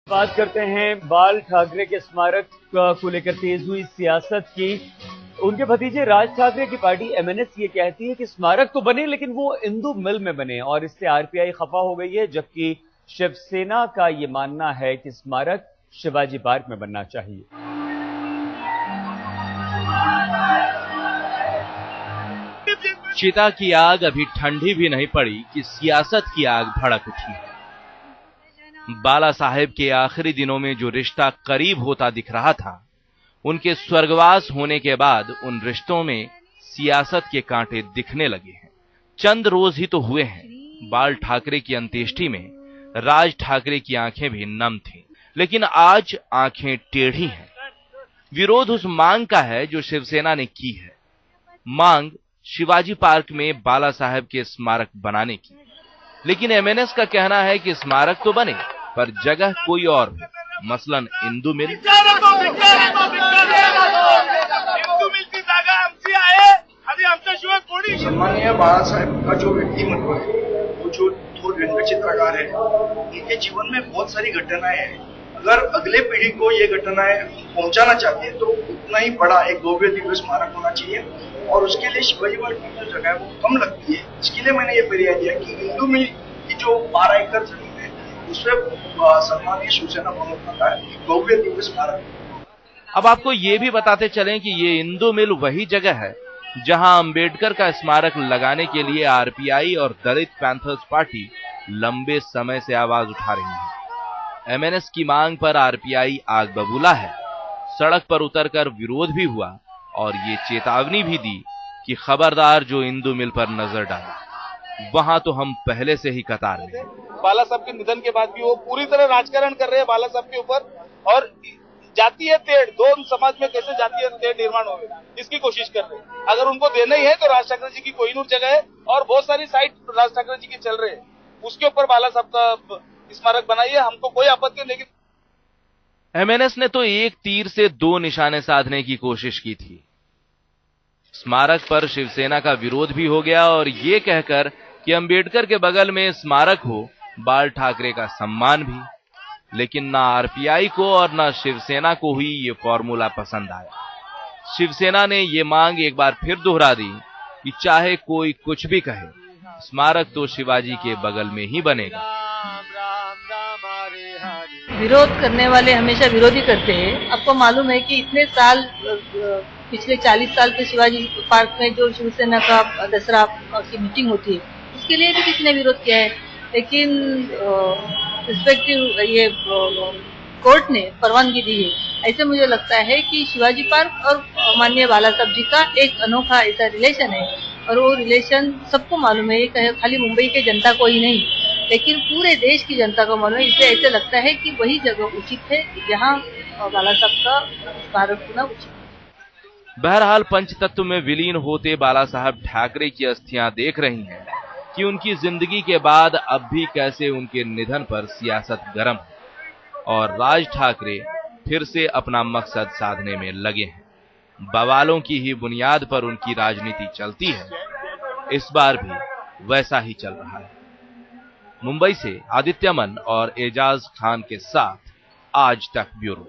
बात करते हैं बाल ठाकरे के स्मारक को लेकर तेज हुई सियासत की। उनके भतीजे राज ठाकरे की पार्टी एमएनएस ये कहती है कि स्मारक तो बने लेकिन वो इंदु मिल में बने, और इससे आरपीआई खफा हो गई है, जबकि शिवसेना का ये मानना है कि स्मारक शिवाजी पार्क में बनना चाहिए। चिता की आग अभी ठंडी भी नहीं पड़ी कि सियासत की आग भड़क उठी है। बाला साहेब के आखिरी दिनों में जो रिश्ता करीब होता दिख रहा था, उनके स्वर्गवास होने के बाद उन रिश्तों में सियासत के कांटे दिखने लगे हैं। चंद रोज ही तो हुए हैं बाल ठाकरे की अंत्येष्टि में राज ठाकरे की आंखें भी नम थीं, लेकिन आज आंखें टेढ़ी हैं। विरोध उस मांग का है जो शिवसेना ने की है, मांग शिवाजी पार्क में बाला साहेब के स्मारक बनाने की। लेकिन एमएनएस का कहना है कि स्मारक तो बने पर जगह कोई और हो, मसलन इंदु मिल। सम्मानीय बाला साहेब का जो व्यक्तिमत्व है, वो जो व्यंग्य चित्रकार है, उनके जीवन में बहुत सारी घटनाएं हैं। अगर अगले पीढ़ी को ये घटनाएं पहुंचाना चाहते हैं तो उतना ही बड़ा एक भव्य दिव्य स्मारक होना चाहिए, और उसके लिए शिवाजी पार्क की जो जगह है वो कम लगती है। इसके लिए मैंने ये फरियाद दिया कि इंदु मिल की जो 12 एकड़ जमीन है उसमें सम्मानीय शिवसेना प्रमुख का भव्य दिव्य स्मारक। अब आपको ये भी बताते चलें कि ये इंदु मिल वही जगह है जहां अंबेडकर का स्मारक लगाने के लिए आरपीआई और दलित पैंथर्स पार्टी लंबे समय से आवाज उठा रही है। एमएनएस की मांग पर आरपीआई आग बबूला है, सड़क पर उतरकर विरोध भी हुआ और ये चेतावनी भी दी कि खबरदार जो इंदु मिल पर नजर डाले, वहां तो हम पहले से ही कतार में हैं। बाला साहब के निधन के बाद भी वो पूरी तरह राजकारण कर रहे हैं बाला साहब के ऊपर, और जातीय तेड़, दो समाज में कैसे जातीय तेड़ निर्माण हो इसकी कोशिश कर रहे हैं। अगर उनको देना ही है तो राज ठाकरे जी की कोहिनूर जगह है और बहुत सारी साइट राज ठाकरे जी की चल रहे हैं, उसके ऊपर बाला साहब का स्मारक बनाइए, हमको कोई आपत्ति नहीं। एमएनएस ने तो एक तीर से दो निशाने साधने की कोशिश की थी। स्मारक पर शिवसेना का विरोध भी हो गया और ये कहकर कि अंबेडकर के बगल में स्मारक हो, बाल ठाकरे का सम्मान भी। लेकिन ना आरपीआई को और ना शिवसेना को ही ये फॉर्मूला पसंद आया। शिवसेना ने ये मांग एक बार फिर दोहरा दी कि चाहे कोई कुछ भी कहे, स्मारक तो शिवाजी के बगल में ही बनेगा। विरोध करने वाले हमेशा विरोधी करते हैं। आपको मालूम है कि इतने साल, पिछले 40 साल से शिवाजी पार्क में जो शिवसेना का दसरा की मीटिंग होती है, उसके लिए भी किसने विरोध किया है, लेकिन रिस्पेक्टिव ये कोर्ट ने परवानगी दी है। ऐसे मुझे लगता है कि शिवाजी पार्क और माननीय बाला साहब जी का एक अनोखा ऐसा रिलेशन है, और वो रिलेशन सबको मालूम है, ये खाली मुंबई के जनता को ही नहीं लेकिन पूरे देश की जनता को मालूम है। इसलिए ऐसे लगता है कि वही जगह उचित है जहां बाला साहब का स्मारक होना उचित है। बहरहाल पंचतत्व में विलीन होते बाला साहब ठाकरे की अस्थियां देख रही हैं कि उनकी जिंदगी के बाद अब भी कैसे उनके निधन पर सियासत गर्म है और राज ठाकरे फिर से अपना मकसद साधने में लगे हैं। बवालों की ही बुनियाद पर उनकी राजनीति चलती है, इस बार भी वैसा ही चल रहा है। मुंबई से आदित्य मन और एजाज खान के साथ आज तक ब्यूरो।